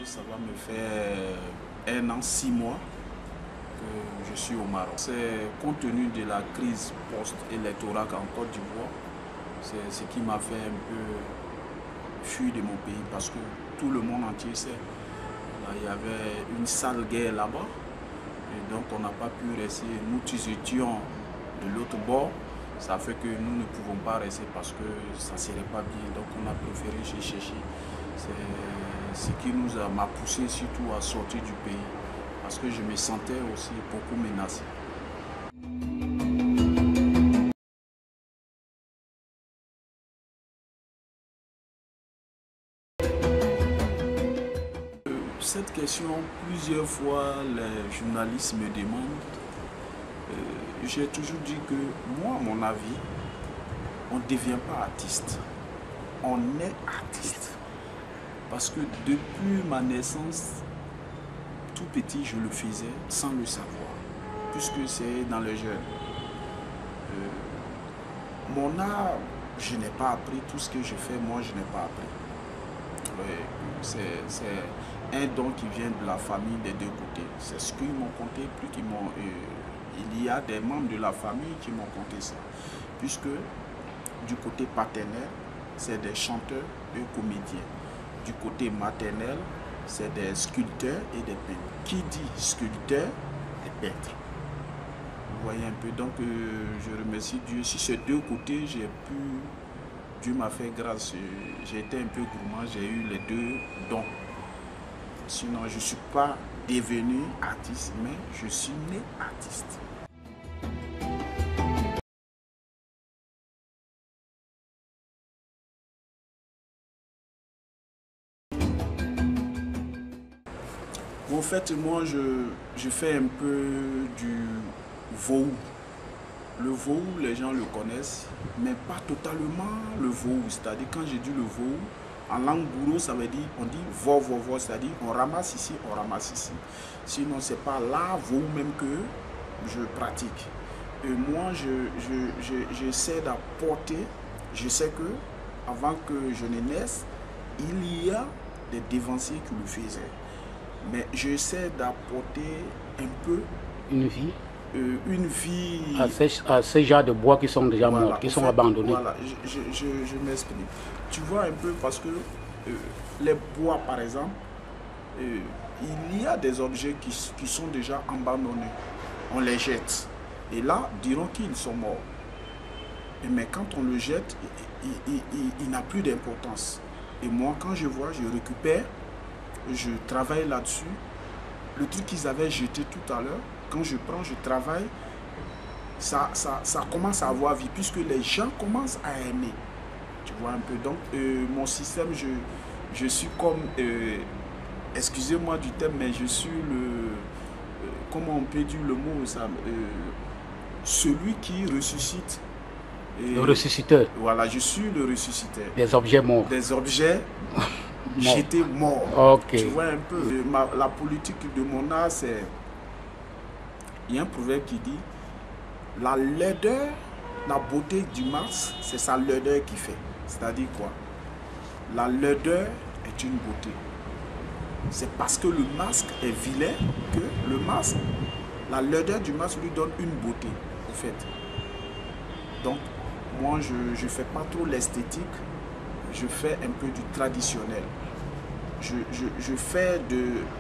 ça va me faire 1 an, 6 mois que je suis au Maroc. C'est compte tenu de la crise post-électorale en Côte d'Ivoire, c'est ce qui m'a fait un peu fuir de mon pays parce que tout le monde entier sait. Il y avait une sale guerre là-bas et donc on n'a pas pu rester. Nous tous étions de l'autre bord, ça fait que nous ne pouvons pas rester parce que ça ne serait pas bien. Donc on a préféré chercher. C'est ce qui m'a poussé surtout à sortir du pays parce que je me sentais aussi beaucoup menacé. Cette question, plusieurs fois les journalistes me demandent. J'ai toujours dit que moi, à mon avis, on ne devient pas artiste. On est artiste. Parce que depuis ma naissance, tout petit, je le faisais sans le savoir. Puisque c'est dans les jeunes. Mon art, je n'ai pas appris. Tout ce que je fais, moi, je n'ai pas appris. C'est un don qui vient de la famille des deux côtés. C'est ce qu'ils m'ont conté, plus qu'ils m'ont... il y a des membres de la famille qui m'ont conté ça. Puisque du côté paternel, c'est des chanteurs et comédiens. Du côté maternel, c'est des sculpteurs et des peintres. Qui dit sculpteur et peintre? Vous voyez un peu, donc je remercie Dieu. Si ces deux côtés, Dieu m'a fait grâce. J'ai été un peu gourmand, j'ai eu les deux dons. Sinon, je ne suis pas devenu artiste, mais je suis né artiste. En fait, moi, je fais un peu du vaudou. Le vaudou, les gens le connaissent, mais pas totalement le vaudou. C'est-à-dire, quand j'ai dit le vaudou, en langue bourreau, ça veut dire, on dit vo, c'est-à-dire on ramasse ici, on ramasse ici. Sinon, c'est pas là, vaudou même que je pratique. Et moi, j'essaie d'apporter, je sais que avant que je ne naisse, il y a des dévanciers qui le faisaient. Mais j'essaie d'apporter un peu une vie à ces genres de bois qui sont déjà morts, qui sont abandonnés. Voilà, je m'explique. Tu vois un peu parce que les bois, par exemple, il y a des objets qui sont déjà abandonnés. On les jette. Et là, diront qu'ils sont morts. Mais quand on le jette, il n'a plus d'importance. Et moi, quand je vois, je récupère, je travaille là-dessus. Le truc qu'ils avaient jeté tout à l'heure, quand je prends, je travaille, ça commence à avoir vie, puisque les gens commencent à aimer. Tu vois un peu. Donc, mon système, je suis comme, excusez-moi du terme, mais je suis le, comment on peut dire le mot, ça, celui qui ressuscite. Le ressusciteur. Voilà, je suis le ressusciteur. Des objets morts. Des objets j'étais mort. Okay. Tu vois un peu. La politique de mon art, c'est... Il y a un proverbe qui dit la laideur, la beauté du masque, c'est sa laideur qui fait. C'est-à-dire quoi? La laideur est une beauté. C'est parce que le masque est vilain que le masque, la laideur du masque lui donne une beauté, en fait. Donc, moi, je ne fais pas trop l'esthétique, je fais un peu du traditionnel. Je fais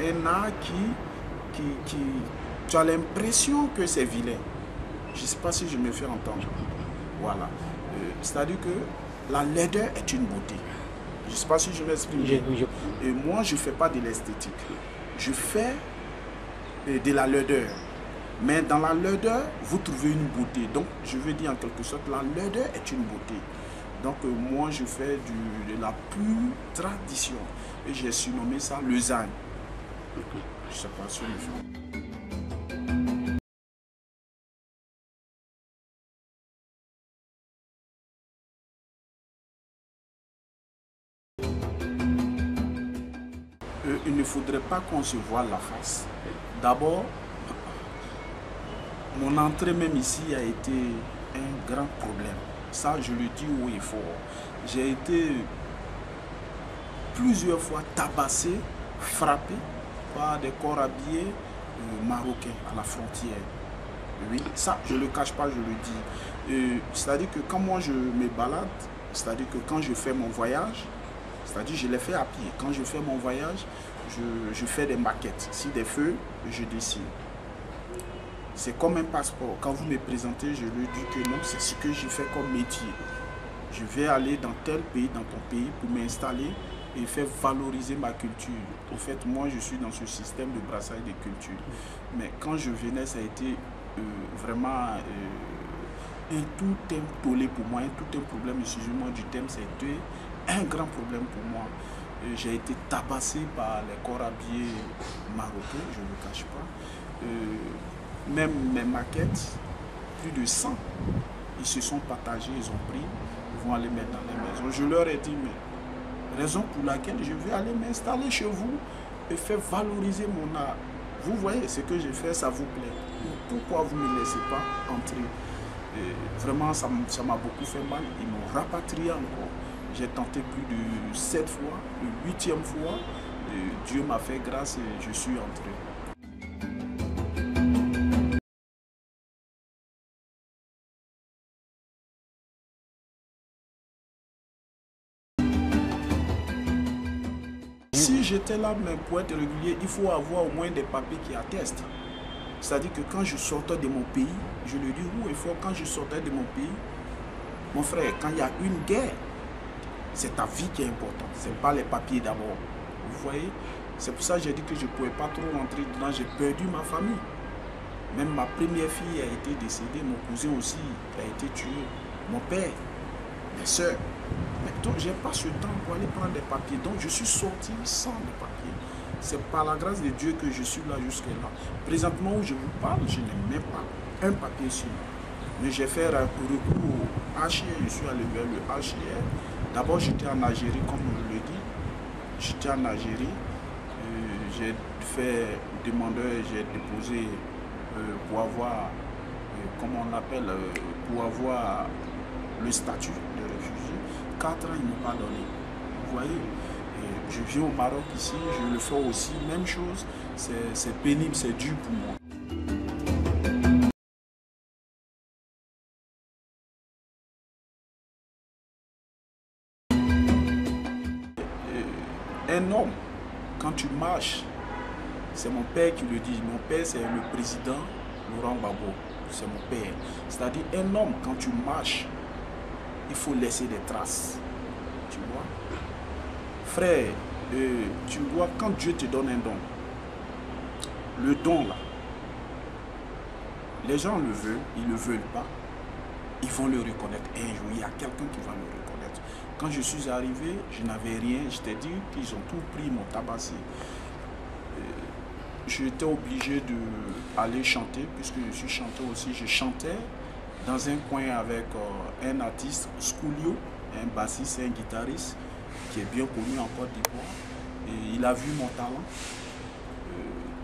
un art qui tu as l'impression que c'est vilain. Je ne sais pas si je me fais entendre. Voilà. C'est-à-dire que la laideur est une beauté. Je ne sais pas si je m'exprime. Et moi, je ne fais pas de l'esthétique. Je fais de la laideur. Mais dans la laideur, vous trouvez une beauté. Donc, je veux dire en quelque sorte, la laideur est une beauté. Donc, moi, je fais de la pure tradition. Et j'ai surnommé ça le Zan. Je ne sais pas si le fais. Il ne faudrait pas qu'on se voile la face. D'abord, mon entrée même ici a été un grand problème. Ça, je le dis haut et fort. J'ai été plusieurs fois tabassé frappé par des corps habillés marocains à la frontière. Oui, ça, je ne le cache pas, je le dis. C'est-à-dire que quand moi je me balade, c'est-à-dire que quand je fais mon voyage, c'est-à-dire je les fais à pied. Quand je fais mon voyage, je fais des maquettes. Si des feux, je dessine. C'est comme un passeport. Quand vous me présentez, je lui dis que non, c'est ce que je fais comme métier. Je vais aller dans tel pays, dans ton pays, pour m'installer et faire valoriser ma culture. Au fait, moi, je suis dans ce système de brassage de culture. Mais quand je venais, ça a été vraiment un tout thème tollé pour moi, un tout un problème, excusez-moi du thème, c'était un grand problème pour moi. J'ai été tabassé par les corps habillés marocains, je ne le cache pas. Même mes maquettes, plus de 100, ils se sont partagés, ils ont pris, ils vont aller mettre dans les maisons. Je leur ai dit, mais raison pour laquelle je vais aller m'installer chez vous et faire valoriser mon art. Vous voyez, ce que j'ai fait, ça vous plaît. Pourquoi vous ne me laissez pas entrer? Vraiment, ça m'a beaucoup fait mal. Ils m'ont rapatrié encore. J'ai tenté plus de 7 fois, le 8e fois. Dieu m'a fait grâce et je suis entré. Si j'étais là, même pour être régulier, il faut avoir au moins des papiers qui attestent. C'est-à-dire que quand je sortais de mon pays, je le dis haut et fort, quand je sortais de mon pays, mon frère, quand il y a une guerre, c'est ta vie qui est importante, ce n'est pas les papiers d'abord. Vous voyez? C'est pour ça que j'ai dit que je ne pouvais pas trop rentrer dedans, j'ai perdu ma famille. Même ma première fille a été décédée, mon cousin aussi a été tué, mon père, mes soeurs. Donc je n'ai pas ce temps pour aller prendre des papiers. Donc je suis sorti sans les papiers. C'est par la grâce de Dieu que je suis là jusque-là. Présentement où je vous parle, je n'ai même pas un papier sur moi. Mais j'ai fait recours au HIR, je suis allé vers le HIR. D'abord j'étais en Algérie, comme je le dis. J'étais en Algérie. J'ai fait demandeur, j'ai déposé pour avoir, comment on l'appelle, pour avoir le statut de réfugié. 4 ans, ils ne m'ont pas donné. Vous voyez, je viens au Maroc ici, je le fais aussi, même chose. C'est pénible, c'est dur pour moi. Un homme, quand tu marches, c'est mon père qui le dit. Mon père, c'est le président Laurent Gbagbo. C'est mon père. C'est-à-dire, un homme, quand tu marches, il faut laisser des traces. Tu vois? Frère, tu vois, quand Dieu te donne un don, le don là, les gens le veulent, ils ne le veulent pas, ils vont le reconnaître. Un jour, il y a quelqu'un qui va le reconnaître. Quand je suis arrivé, je n'avais rien. Je t'ai dit qu'ils ont tout pris, m'ont tabassé. J'étais obligé d'aller chanter, puisque je suis chanteur aussi. Je chantais dans un coin avec un artiste, Schoolio, un bassiste, un guitariste, qui est bien connu en Côte d'Ivoire. Et il a vu mon talent.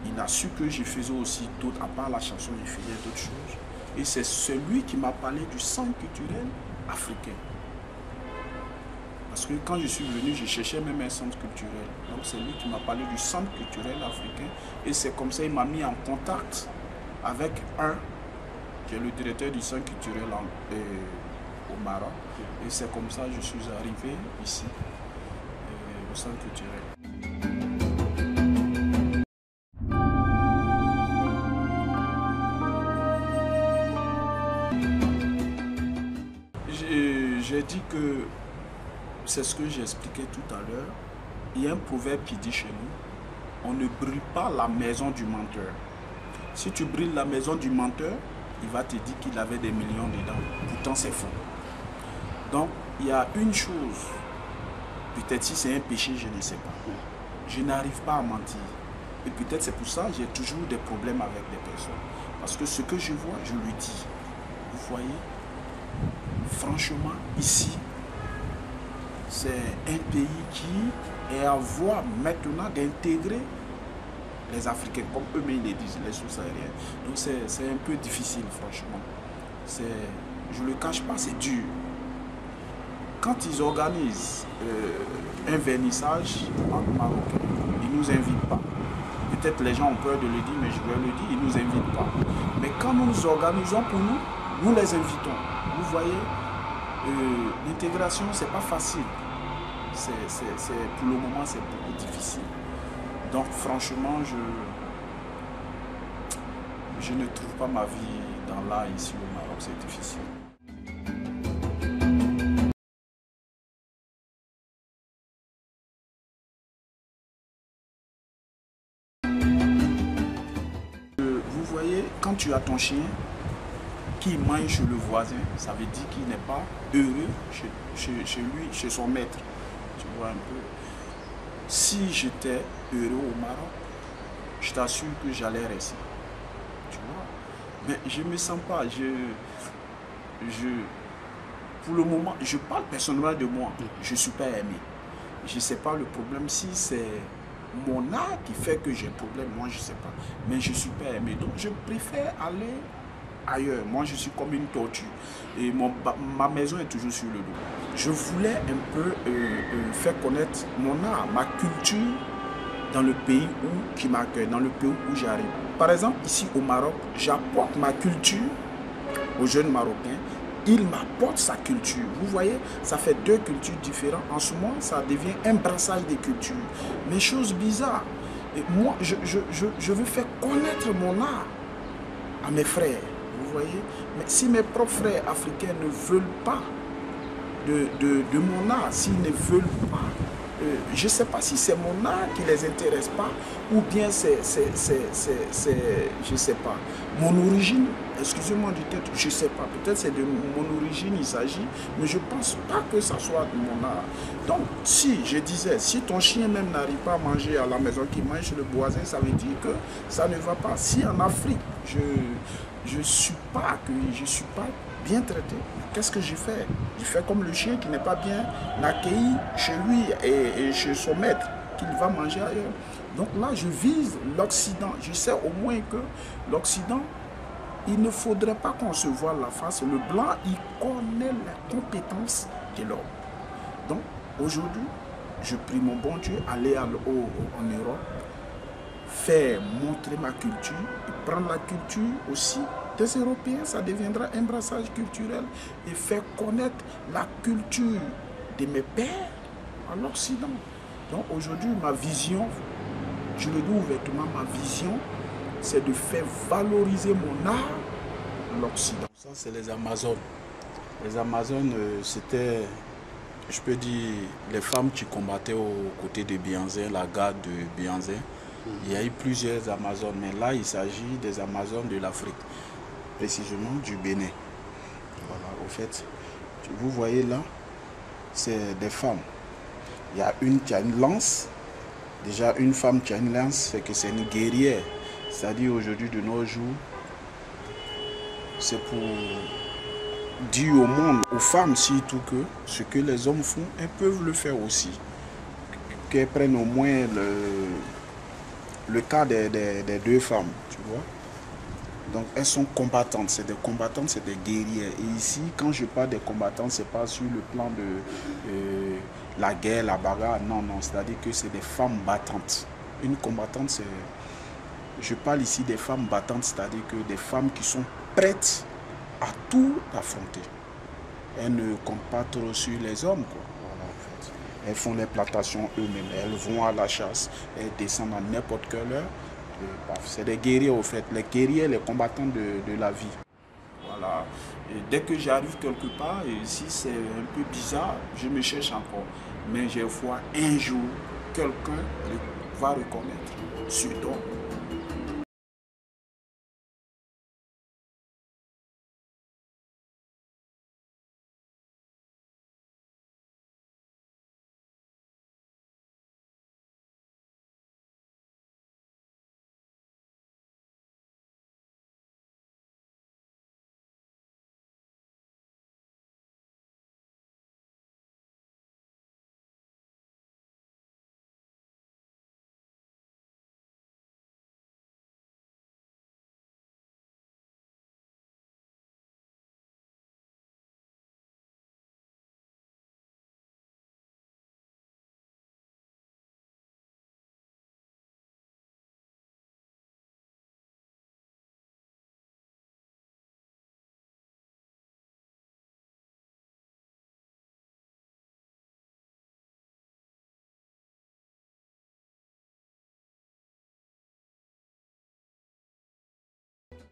Il a su que je faisais aussi d'autres, à part la chanson, je faisais d'autres choses. Et c'est celui qui m'a parlé du centre culturel africain. Parce que quand je suis venu, je cherchais même un centre culturel. Donc c'est lui qui m'a parlé du centre culturel africain. Et c'est comme ça qu'il m'a mis en contact avec qui est le directeur du centre culturel au Maroc. Et c'est comme ça que je suis arrivé ici, au centre culturel. J'ai dit que c'est ce que j'ai expliqué tout à l'heure. Il y a un proverbe qui dit chez nous, on ne brûle pas la maison du menteur. Si tu brûles la maison du menteur, il va te dire qu'il avait des millions dedans. Pourtant, c'est faux. Donc, il y a une chose, peut-être si c'est un péché, je ne sais pas. Je n'arrive pas à mentir. Et peut-être c'est pour ça que j'ai toujours des problèmes avec des personnes. Parce que ce que je vois, je lui dis. Vous voyez, franchement, ici, c'est un pays qui est à voie maintenant d'intégrer les Africains, comme eux-mêmes les disent, les sous-sahariens. Donc c'est un peu difficile, franchement. Je ne le cache pas, c'est dur. Quand ils organisent un vernissage entre Marocains, ils ne nous invitent pas. Peut-être les gens ont peur de le dire, mais je vais le dire, ils ne nous invitent pas. Mais quand nous nous organisons pour nous, nous les invitons. Vous voyez, l'intégration, ce n'est pas facile. Pour le moment, c'est beaucoup difficile. Donc franchement, je ne trouve pas ma vie dans l'art ici au Maroc, c'est difficile. Vous voyez, quand tu as ton chien qui mange chez le voisin, ça veut dire qu'il n'est pas heureux chez lui, chez son maître. Tu vois un peu. Si j'étais heureux au Maroc, je t'assure que j'allais rester. Tu vois. Mais je ne me sens pas. Pour le moment, je parle personnellement de moi. Je ne suis pas aimé. Je ne sais pas le problème. Si c'est mon art qui fait que j'ai problème, moi je ne sais pas. Mais je ne suis pas aimé. Donc je préfère aller ailleurs. Moi je suis comme une tortue. Et ma maison est toujours sur le dos. Je voulais un peu faire connaître mon art, ma culture dans le pays qui m'accueille, dans le pays où j'arrive. Par exemple, ici au Maroc, j'apporte ma culture aux jeunes Marocains. Il m'apporte sa culture. Vous voyez, ça fait deux cultures différentes. En ce moment, ça devient un brassage de cultures. Mais chose bizarre, et moi, je veux faire connaître mon art à mes frères. Vous voyez, mais si mes propres frères africains ne veulent pas de mon art, s'ils ne veulent pas, je ne sais pas si c'est mon art qui ne les intéresse pas ou bien c'est je ne sais pas, mon origine, excusez-moi du tête, je ne sais pas, peut-être c'est de mon origine il s'agit, mais je ne pense pas que ça soit de mon art. Donc si, je disais, si ton chien même n'arrive pas à manger à la maison, qu'il mange chez le voisin, ça veut dire que ça ne va pas. Si en Afrique, je ne suis pas accueilli, je ne suis pas bien traité, qu'est-ce que je fais? Je fais comme le chien qui n'est pas bien accueilli chez lui et chez son maître, qu'il va manger ailleurs. Donc là, je vise l'Occident. Je sais au moins que l'Occident, il ne faudrait pas qu'on se voile la face. Le blanc, il connaît la compétence de l'homme. Donc aujourd'hui, je prie mon bon Dieu, aller en Europe, faire montrer ma culture et prendre la culture aussi des Européens, ça deviendra un brassage culturel et faire connaître la culture de mes pères à l'Occident. Donc aujourd'hui, ma vision, je le dis ouvertement, ma vision, c'est de faire valoriser mon art à l'Occident. Ça, c'est les Amazones. Les Amazones, c'était, je peux dire, les femmes qui combattaient aux côtés de Bianzin, la garde de Bianzin. Il y a eu plusieurs Amazones, mais là, il s'agit des Amazones de l'Afrique, précisément du Bénin. Voilà, au fait, vous voyez là, c'est des femmes. Il y a une qui a une lance. Déjà, une femme qui a une lance, c'est que c'est une guerrière. C'est-à-dire, aujourd'hui, de nos jours, c'est pour dire au monde, aux femmes surtout, que ce que les hommes font, elles peuvent le faire aussi. Qu'elles prennent au moins le cas des deux femmes, tu vois. Donc elles sont combattantes, c'est des combattantes, c'est des guerrières. Et ici, quand je parle des combattantes, c'est pas sur le plan de la guerre, la bagarre, non, non, c'est-à-dire que c'est des femmes battantes. Une combattante, c'est... Je parle ici des femmes battantes, c'est-à-dire que des femmes qui sont prêtes à tout affronter. Elles ne comptent pas trop sur les hommes, quoi. Voilà, en fait. Elles font les plantations eux-mêmes, elles vont à la chasse, elles descendent à n'importe quelle heure. C'est des guerriers au fait, les guerriers, les combattants de la vie. Voilà. Et dès que j'arrive quelque part, et si c'est un peu bizarre, je me cherche encore. Mais j'ai foi un jour, quelqu'un va reconnaître ce don